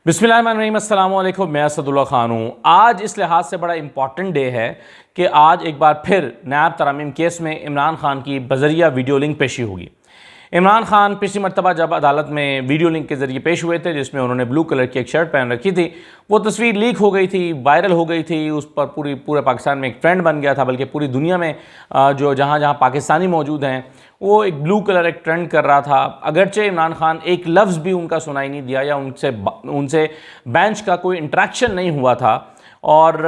बिस्मिल्लाहिर्रहमानिर्रहीम, अस्सलाम वालेकुम। मैं असदुल्ला ख़ान हूँ। आज इस लिहाज से बड़ा इंपॉर्टेंट डे है कि आज एक बार फिर नायब तरमीम केस में इमरान खान की बजरिया वीडियो लिंक पेशी होगी। इमरान खान पिछली मरतबा जब अदालत में वीडियो लिंक के ज़रिए पेश हुए थे, जिसमें उन्होंने ब्लू कलर की एक शर्ट पहन रखी थी, वो तस्वीर लीक हो गई थी, वायरल हो गई थी। उस पर पूरे पाकिस्तान में एक ट्रेंड बन गया था, बल्कि पूरी दुनिया में जो जहाँ जहाँ पाकिस्तानी मौजूद हैं वो एक ब्लू कलर एक ट्रेंड कर रहा था। अगरचे इमरान खान एक लफ्ज़ भी उनका सुनाई नहीं दिया या उनसे बेंच का कोई इंटरेक्शन नहीं हुआ था और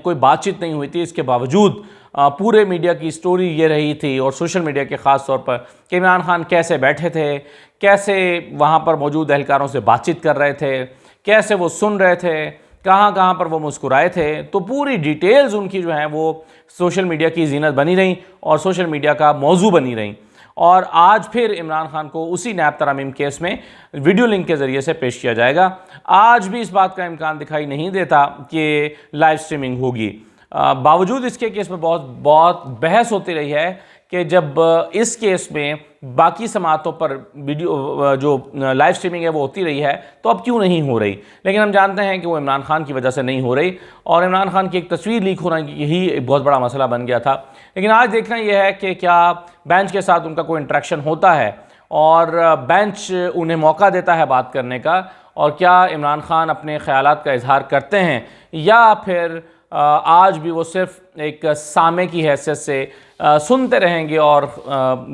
कोई बातचीत नहीं हुई थी, इसके बावजूद पूरे मीडिया की स्टोरी ये रही थी और सोशल मीडिया के ख़ास तौर पर कि इमरान खान कैसे बैठे थे, कैसे वहाँ पर मौजूद एहलकारों से बातचीत कर रहे थे, कैसे वो सुन रहे थे, कहाँ कहाँ पर वो मुस्कुराए थे। तो पूरी डिटेल्स उनकी जो हैं वो सोशल मीडिया की जीनत बनी रही और सोशल मीडिया का मौजू बनी रही। और आज फिर इमरान खान को उसी नायब तरमीम केस में वीडियो लिंक के ज़रिए से पेश किया जाएगा। आज भी इस बात का इम्कान दिखाई नहीं देता कि लाइव स्ट्रीमिंग होगी। बावजूद इसके केस में बहुत बहस होती रही है कि जब इस केस में बाकी समातों पर वीडियो जो लाइव स्ट्रीमिंग है वो होती रही है, तो अब क्यों नहीं हो रही। लेकिन हम जानते हैं कि वो इमरान खान की वजह से नहीं हो रही और इमरान खान की एक तस्वीर लीक होना यही एक बहुत बड़ा मसला बन गया था। लेकिन आज देखना यह है कि क्या बेंच के साथ उनका कोई इंटरेक्शन होता है और बेंच उन्हें मौका देता है बात करने का, और क्या इमरान खान अपने ख़यालात का इजहार करते हैं या फिर आज भी वो सिर्फ एक सामे की हैसियत से सुनते रहेंगे और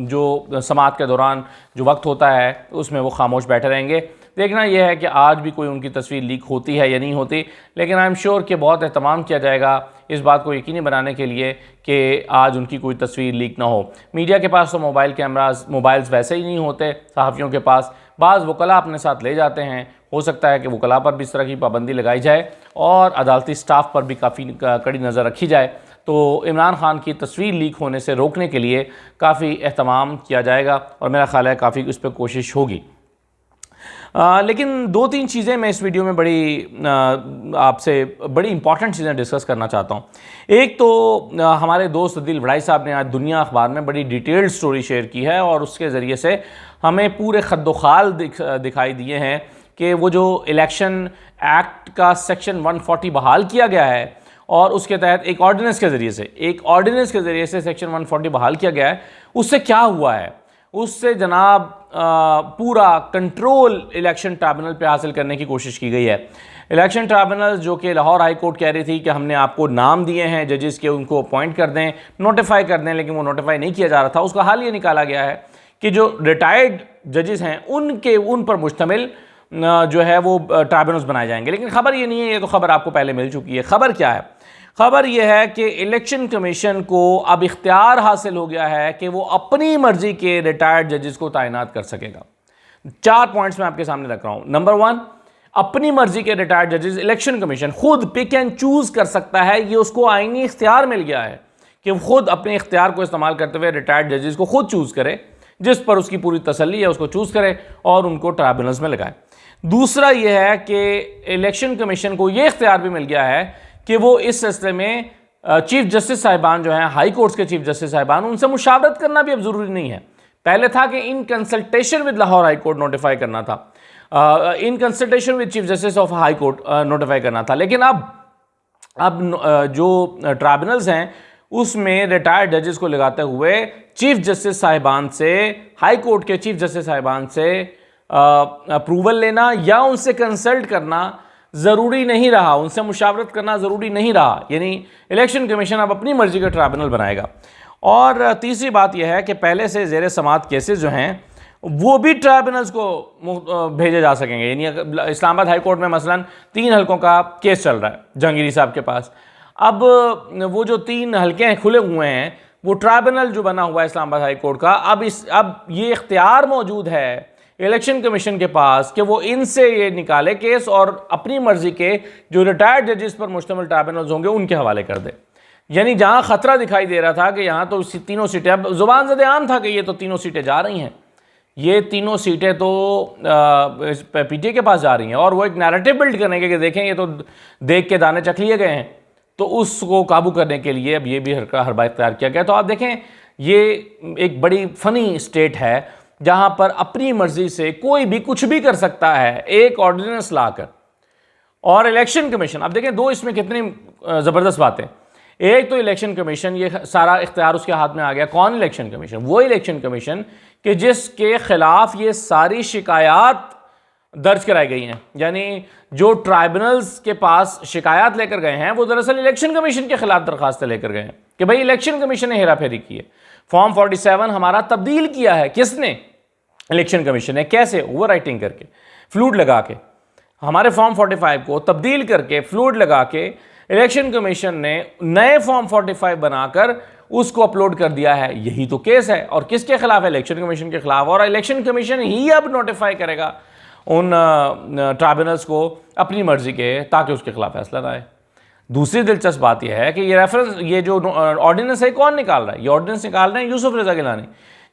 जो समाअत के दौरान जो वक्त होता है उसमें वो खामोश बैठे रहेंगे। देखना यह है कि आज भी कोई उनकी तस्वीर लीक होती है या नहीं होती। लेकिन आई एम श्योर कि बहुत एहतमाम किया जाएगा इस बात को यकीनी बनाने के लिए कि आज उनकी कोई तस्वीर लीक ना हो। मीडिया के पास तो मोबाइल्स वैसे ही नहीं होते, सहाफ़ियों के पास बाज़ वकला अपने साथ ले जाते हैं। हो सकता है कि वकला पर भी इस तरह की पाबंदी लगाई जाए और अदालती स्टाफ पर भी काफ़ी कड़ी नज़र रखी जाए, तो इमरान खान की तस्वीर लीक होने से रोकने के लिए काफ़ी एहतमाम किया जाएगा और मेरा ख़्याल है काफ़ी उस पर कोशिश होगी। लेकिन दो तीन चीज़ें मैं इस वीडियो में आपसे बड़ी इंपॉर्टेंट चीज़ें डिस्कस करना चाहता हूँ। एक तो हमारे दोस्त दिल वड़ाई साहब ने आज दुनिया अखबार में बड़ी डिटेल्ड स्टोरी शेयर की है और उसके ज़रिए से हमें पूरे खद्दोखाल दिखाई दिए हैं कि वो जो इलेक्शन एक्ट का सेक्शन 140 बहाल किया गया है और उसके तहत एक ऑर्डिनेंस के ज़रिए से सेक्शन 140 बहाल किया गया है, उससे क्या हुआ है। उससे जनाब पूरा कंट्रोल इलेक्शन ट्राइब्यूनल पे हासिल करने की कोशिश की गई है। इलेक्शन ट्राइब्यूनल जो कि लाहौर हाई कोर्ट कह रही थी कि हमने आपको नाम दिए हैं जजेस के, उनको अपॉइंट कर दें, नोटिफाई कर दें, लेकिन वो नोटिफाई नहीं किया जा रहा था। उसका हाल ये निकाला गया है कि जो रिटायर्ड जजेस हैं उन पर मुश्तमिल जो है वो ट्राइब्यूनल्स बनाए जाएंगे। लेकिन खबर ये नहीं है, ये तो खबर आपको पहले मिल चुकी है। खबर क्या है? खबर यह है कि इलेक्शन कमीशन को अब इख्तियार हासिल हो गया है कि वो अपनी मर्जी के रिटायर्ड जजेस को तैनात कर सकेगा। 4 पॉइंट्स मैं आपके सामने रख रहा हूं। नंबर 1, अपनी मर्जी के रिटायर्ड जजेस इलेक्शन कमीशन खुद पिक एंड चूज कर सकता है। ये उसको आईनी इख्तियार मिल गया है कि वो खुद अपने इख्तियार को इस्तेमाल करते हुए रिटायर्ड जजेस को खुद चूज करे, जिस पर उसकी पूरी तसल्ली है उसको चूज करे और उनको ट्राइब्यूनल्स में लगाए। दूसरा यह है कि इलेक्शन कमीशन को यह इख्तियार भी मिल गया है कि वो इस सिलसिले में चीफ जस्टिस साहिबान जो हैं, हाई कोर्ट्स के चीफ जस्टिस साहिबान, उनसे मुशावरत करना भी अब ज़रूरी नहीं है। पहले था कि in consultation with Lahore high court notify करना था, in consultation with chief justice of high court notify करना था। लेकिन अब जो ट्राइब्यूनल्स हैं उसमें रिटायर्ड जजेस को लगाते हुए चीफ जस्टिस साहिबान से, हाई कोर्ट के चीफ जस्टिस साहिबान से अप्रूवल लेना या उनसे कंसल्ट करना ज़रूरी नहीं रहा, उनसे मुशावरत करना ज़रूरी नहीं रहा। यानी इलेक्शन कमीशन अब अपनी मर्जी का ट्राइब्यूनल बनाएगा। और तीसरी बात यह है कि पहले से ज़ेर समाअत केसेस जो हैं वो भी ट्राइब्यूनल्स को भेजे जा सकेंगे। यानी इस्लामाबाद हाई कोर्ट में मसलन 3 हलकों का केस चल रहा है जहांगीरी साहब के पास। अब वो जो 3 हलके हैं खुले हुए हैं, वो ट्राइब्यूनल जो बना हुआ है इस्लामाबाद हाई कोर्ट का, अब ये इख्तियार मौजूद है इलेक्शन कमीशन के पास कि वो इनसे ये निकाले केस और अपनी मर्जी के जो रिटायर्ड जजेस पर मुश्तमिल ट्राइब्यूनल्स होंगे उनके हवाले कर दे। यानी जहां खतरा दिखाई दे रहा था कि यहाँ तो तीनों सीटें, अब जुबान ज़दे आम था कि ये तो तीनों सीटें जा रही हैं, ये तीनों सीटें तो पीटीए के पास जा रही हैं और वो एक नैरेटिव बिल्ड करने के देखें ये तो देख के दाने चख लिए गए हैं, तो उसको काबू करने के लिए अब ये भी हरबा इख्तियार किया गया। तो आप देखें ये एक बड़ी फ़नी स्टेट है जहां पर अपनी मर्जी से कोई भी कुछ भी कर सकता है। एक ऑर्डिनेंस लाकर और इलेक्शन कमीशन, अब देखें दो इसमें कितनी ज़बरदस्त बातें। एक तो इलेक्शन कमीशन, ये सारा इख्तियार उसके हाथ में आ गया। कौन इलेक्शन कमीशन? वो इलेक्शन कमीशन कि जिसके खिलाफ ये सारी शिकायत दर्ज कराई गई हैं, यानी जो ट्राइब्यूनल्स के पास शिकायत लेकर गए हैं वो दरअसल इलेक्शन कमीशन के खिलाफ दरखास्तें लेकर गए हैं कि भाई इलेक्शन कमीशन ने हेरा फेरी की है। फॉर्म 47 हमारा तब्दील किया है, किसने? इलेक्शन कमीशन ने। कैसे? ओवर राइटिंग करके, फ्लूड लगा के, हमारे फॉर्म 45 को तब्दील करके फ्लूड लगा के इलेक्शन कमीशन ने नए फॉर्म 45 बनाकर उसको अपलोड कर दिया है। यही तो केस है। और किसके खिलाफ है? इलेक्शन कमीशन के खिलाफ। और इलेक्शन कमीशन ही अब नोटिफाई करेगा उन ट्राइब्यूनल्स को अपनी मर्जी के, ताकि उसके खिलाफ फैसला ना आए। दूसरी दिलचस्प बात यह है कि ये रेफरेंस, ये जो ऑर्डिनेंस है कौन निकाल रहा है? ये ऑर्डिनेंस निकाल रहे हैं यूसुफ रजा गिलानी,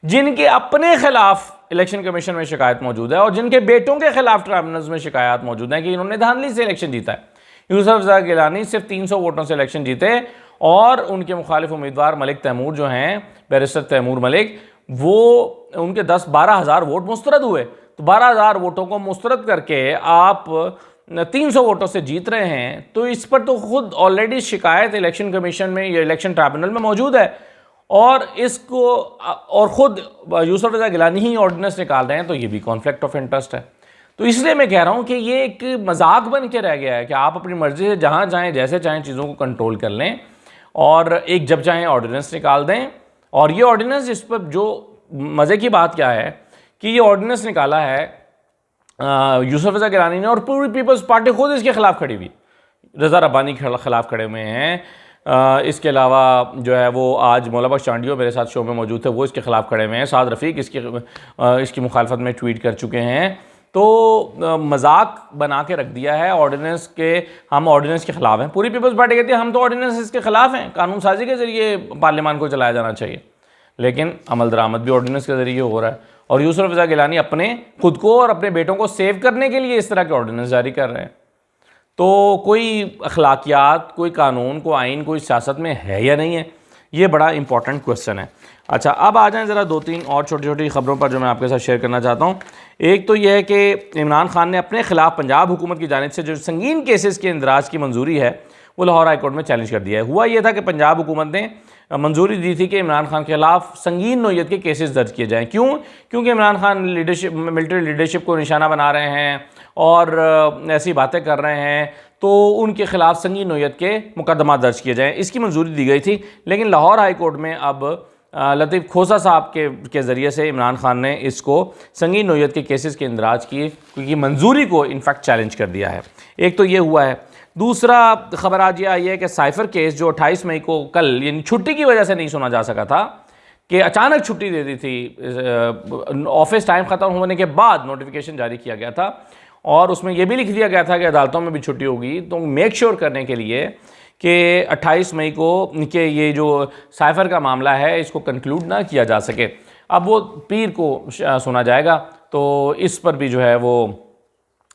जिनके अपने खिलाफ इलेक्शन कमीशन में शिकायत मौजूद है और जिनके बेटों के खिलाफ ट्राइब्यूनल्स में शिकायत मौजूद है कि इन्होंने धांधली से इलेक्शन जीता है। यूसुफ रजा गिलानी सिर्फ 300 वोटों से इलेक्शन जीते और उनके मुखालिफ उम्मीदवार मलिक तैमूर जो हैं, बैरिस्टर तैमूर मलिक, वो उनके 10-12 हज़ार वोट मुस्तरद हुए। तो 12,000 वोटों को मुस्तरद करके आप 300 वोटों से जीत रहे हैं, तो इस पर तो खुद ऑलरेडी शिकायत इलेक्शन कमीशन में या इलेक्शन ट्राइब्यूनल में मौजूद है और इसको और ख़ुद यूसुफ रजा गिलानी ही ऑर्डिनेंस निकाल रहे हैं, तो ये भी कॉन्फ्लिक्ट ऑफ इंटरेस्ट है। तो इसलिए मैं कह रहा हूँ कि ये एक मजाक बन के रह गया है कि आप अपनी मर्ज़ी से जहाँ चाहें जैसे चाहें चीज़ों को कंट्रोल कर लें और एक जब चाहें ऑर्डिनेंस निकाल दें। और ये ऑर्डिनेंस, इस पर जो मज़े की बात क्या है कि ये ऑर्डिनेंस निकाला है यूसुफ रजा गिलानी ने और पूरी पीपल्स पार्टी खुद इसके खिलाफ खड़ी हुई, रज़ा रब्बानी के खिलाफ खड़े हुए हैं। इसके अलावा जो है वो आज मौला बख्श चांडियो मेरे साथ शो में मौजूद थे, वो इसके खिलाफ खड़े हुए हैं। साद रफ़ीक इसकी मुखालफत में ट्वीट कर चुके हैं। तो मजाक बना के रख दिया है ऑर्डिनेंस के, हम ऑर्डिनेंस के खिलाफ हैं। पूरी पीपल्स पार्टी कहती है हम तो ऑर्डिनेंस इसके खिलाफ हैं, कानून साजी के ज़रिए पार्लियामान को चलाया जाना चाहिए, लेकिन अमल दरामद भी ऑर्डिनेंस के ज़रिए हो रहा है। और यूसुफ रजा गिलानी अपने खुद को और अपने बेटों को सेव करने के लिए इस तरह के ऑर्डिनेंस जारी कर रहे हैं। तो कोई अखलाकियात, कोई कानून, कोई आइन, कोई सियासत में है या नहीं है, ये बड़ा इंपॉर्टेंट क्वेश्चन है। अच्छा, अब आ जाएं ज़रा 2-3 और छोटी छोटी ख़बरों पर जो मैं आपके साथ शेयर करना चाहता हूँ। एक तो यह है कि इमरान खान ने अपने ख़िलाफ़ पंजाब हुकूमत की जानिब से जो संगीन केसेस के इंदराज की मंजूरी है वो लाहौर हाई कोर्ट में चैलेंज कर दिया है। हुआ यह था कि पंजाब हुकूमत ने मंजूरी दी थी कि इमरान खान के खिलाफ संगीन नौयत के केसेस दर्ज किए जाएँ। क्यों? क्योंकि Imran Khan leadership, military leadership को निशाना बना रहे हैं और ऐसी बातें कर रहे हैं, तो उनके खिलाफ संगीन नौयत के मुकदमा दर्ज किए जाएँ। इसकी मंजूरी दी गई थी, लेकिन लाहौर हाई कोर्ट में अब लतीफ़ खोसा साहब के ज़रिए से इमरान खान ने इसको संगीन नौयत के केसेस के इंदराज की मंजूरी को इनफैक्ट चैलेंज कर दिया है। एक तो ये हुआ है। दूसरा ख़बर आज ये आई है कि साइफ़र केस जो 28 मई को कल, यानी छुट्टी की वजह से नहीं सुना जा सका था, कि अचानक छुट्टी दे दी थी, ऑफिस टाइम ख़त्म होने के बाद नोटिफिकेशन जारी किया गया था और उसमें यह भी लिख दिया गया था कि अदालतों में भी छुट्टी होगी। तो मेक श्योर करने के लिए कि 28 मई को कि ये जो साइफ़र का मामला है इसको कंक्लूड ना किया जा सके, अब वो पीर को सुना जाएगा। तो इस पर भी जो है वो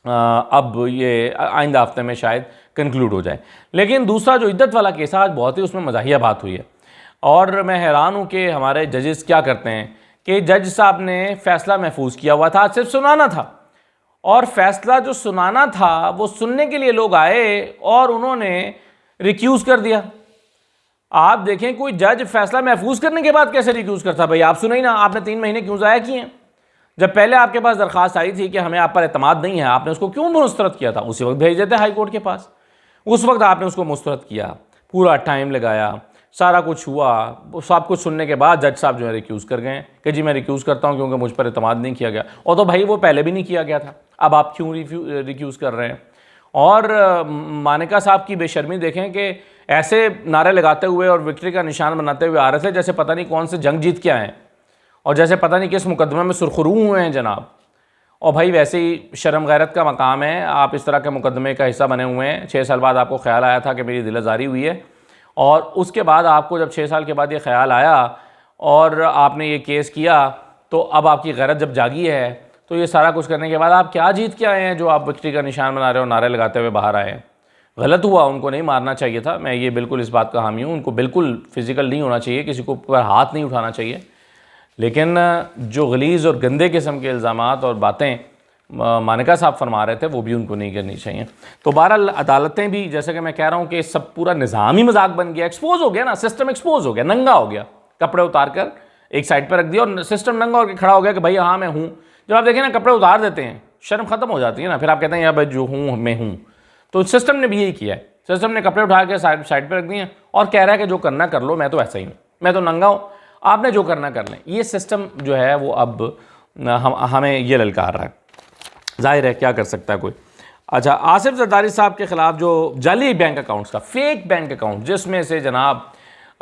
अब ये आइंदा हफ्ते में शायद कंक्लूड हो जाए। लेकिन दूसरा जो इद्दत वाला केस है, आज बहुत ही उसमें मज़ाहिया बात हुई है और मैं हैरान हूँ कि हमारे जजेस क्या करते हैं कि जज साहब ने फ़ैसला महफूज किया हुआ था, सिर्फ सुनाना था, और फ़ैसला जो सुनाना था वो सुनने के लिए लोग आए और उन्होंने रिक्यूज़ कर दिया। आप देखें कोई जज फैसला महफूज करने के बाद कैसे रिक्यूज़ करता? भाई आप सुने ही ना, आपने 3 महीने क्यों ज़ाया किए हैं? जब पहले आपके पास दरख्वास्त आई थी कि हमें आप पर एतमाद नहीं है, आपने उसको क्यों मुस्तरद किया था? उसी वक्त भेज देते हाई कोर्ट के पास, उस वक्त आपने उसको मुस्तरद किया, पूरा टाइम लगाया, सारा कुछ हुआ, सब कुछ सुनने के बाद जज साहब जो है रिक्यूज़ कर गए कि जी मैं रिक्यूज़ करता हूँ क्योंकि मुझ पर एतमाद नहीं किया गया। और तो भाई वो पहले भी नहीं किया गया था, अब आप क्यों रिक्यूज़ कर रहे हैं? और मानिका साहब की बेशर्मी देखें कि ऐसे नारे लगाते हुए और विक्ट्री का निशान बनाते हुए आ रहे थे जैसे पता नहीं कौन से जंग जीत के आए हैं और जैसे पता नहीं किस मुकदमे में सुरखरू हुए हैं जनाब। और भाई वैसे ही शर्म गैरत का मकाम है, आप इस तरह के मुकदमे का हिस्सा बने हुए हैं। 6 साल बाद आपको ख्याल आया था कि मेरी दिलआज़ारी हुई है, और उसके बाद आपको जब 6 साल के बाद ये ख्याल आया और आपने ये केस किया, तो अब आपकी गैरत जब जागी है, तो ये सारा कुछ करने के बाद आप क्या जीत के आए हैं जो आप विक्ट्री का निशान बना रहे हो, नारे लगाते हुए बाहर आए हैं? गलत हुआ, उनको नहीं मारना चाहिए था, मैं ये बिल्कुल इस बात का हामी हूँ। उनको बिल्कुल फिज़िकल नहीं होना चाहिए, किसी को ऊपर हाथ नहीं उठाना चाहिए। लेकिन जो गलीज़ और गंदे किस्म के इल्ज़ामात और बातें मानिका साहब फरमा रहे थे वो भी उनको नहीं करनी चाहिए। तो बहरहाल अदालतें भी, जैसे कि मैं कह रहा हूँ कि सब पूरा निज़ाम ही मजाक बन गया, एक्सपोज हो गया ना, सिस्टम एक्सपोज हो गया, नंगा हो गया, कपड़े उतार कर एक साइड पर रख दिया और सिस्टम नंगा होकर खड़ा हो गया कि भाई हाँ मैं हूँ। जब आप देखें ना कपड़े उतार देते हैं, शर्म खत्म हो जाती है ना, फिर आप कहते हैं यार भाई जो हूँ मैं हूँ। तो सिस्टम ने भी यही किया है, सिस्टम ने कपड़े उठा के साइड पर रख दिए और कह रहा है कि जो करना कर लो, मैं तो ऐसा ही हूँ, मैं तो नंगा हूँ, आपने जो करना कर लें। ये सिस्टम जो है वो अब हमें ये ललकार रहा है, जाहिर है क्या कर सकता है कोई। अच्छा, आसिफ जरदारी साहब के ख़िलाफ़ जो जाली बैंक अकाउंट्स का, फेक बैंक अकाउंट जिसमें से जनाब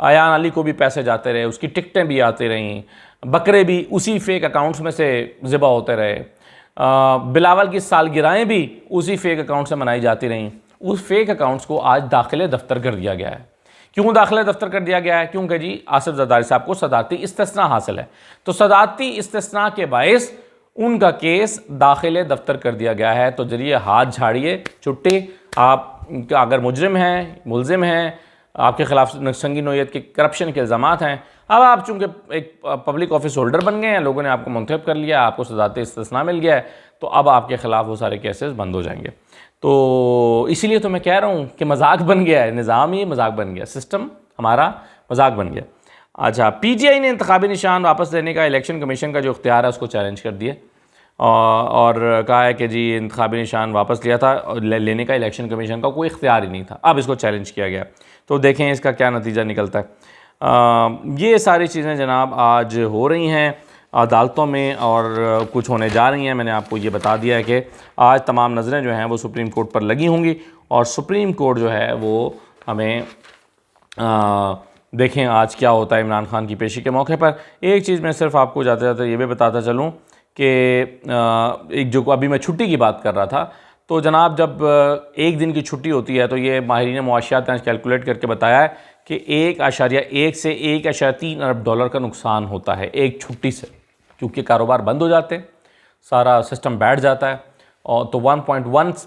अयान अली को भी पैसे जाते रहे, उसकी टिकटें भी आती रहीं, बकरे भी उसी फेक अकाउंट्स में से ज़िबा होते रहे, बिलावल की सालगिरहें भी उसी फेक अकाउंट से मनाई जाती रहीं, उस फेक अकाउंट्स को आज दाखिले दफ्तर कर दिया गया है। क्यों दाखिले दफ्तर कर दिया गया है? क्योंकि जी आसिफ जरदारी साहब को सदारती इस्तिस्ना हासिल है, तो सदारती इस्तिस्ना के बायस उनका केस दाखिले दफ्तर कर दिया गया है। तो जरिए हाथ झाड़िए, छुट्टी, आप अगर मुजरिम हैं, मुलजिम हैं, आपके खिलाफ संगीन नौयत के करप्शन के इल्ज़ामात हैं, अब आप चूँकि एक पब्लिक ऑफिस होल्डर बन गए हैं, लोगों ने आपको मुंतखब कर लिया, आपको सदारती इस्तिस्ना मिल गया है, तो अब आपके ख़िलाफ़ वो सारे केसेस बंद हो जाएंगे। तो इसीलिए तो मैं कह रहा हूँ कि मजाक बन गया है, निज़ाम ही मजाक बन गया, सिस्टम हमारा मजाक बन गया। अच्छा, पीटीआई ने इंतखाबी निशान वापस लेने का इलेक्शन कमीशन का जो इख्तियार है उसको चैलेंज कर दिया और कहा है कि जी इंतखाबी निशान वापस लिया था और लेने का इलेक्शन कमीशन का कोई इख्तियार ही नहीं था, अब इसको चैलेंज किया गया। तो देखें इसका क्या नतीजा निकलता है। ये सारी चीज़ें जनाब आज हो रही हैं अदालतों में और कुछ होने जा रही हैं। मैंने आपको ये बता दिया है कि आज तमाम नज़रें जो हैं वो सुप्रीम कोर्ट पर लगी होंगी और सुप्रीम कोर्ट जो है वो हमें देखें आज क्या होता है इमरान खान की पेशी के मौके पर। एक चीज़ मैं सिर्फ आपको जाते जाते ये भी बताता चलूँ कि एक जो अभी मैं छुट्टी की बात कर रहा था, तो जनाब जब एक दिन की छुट्टी होती है तो ये माहिरीन मुआशियात ने कैलकुलेट करके बताया है कि 1.1 से 1.3 अरब डॉलर का नुकसान होता है एक छुट्टी से, क्योंकि कारोबार बंद हो जाते हैं, सारा सिस्टम बैठ जाता है। और तो 1.1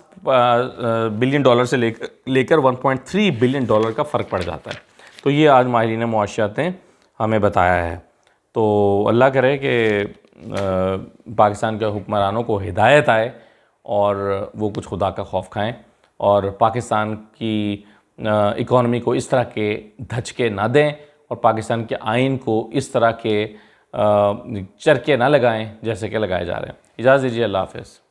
बिलियन डॉलर से लेकर 1.3 बिलियन डॉलर का फ़र्क पड़ जाता है। तो ये आज माहिरीन मुआशियात ने हमें बताया है। तो अल्लाह करे कि पाकिस्तान के हुक्मरानों को हिदायत आए और वो कुछ खुदा का खौफ खाएं और पाकिस्तान की इकॉनमी को इस तरह के धचके ना दें और पाकिस्तान के आइन को इस तरह के चरके ना लगाएं जैसे कि लगाए जा रहे हैं। इजाज़त दीजिए, अल्लाह हाफ़िज़।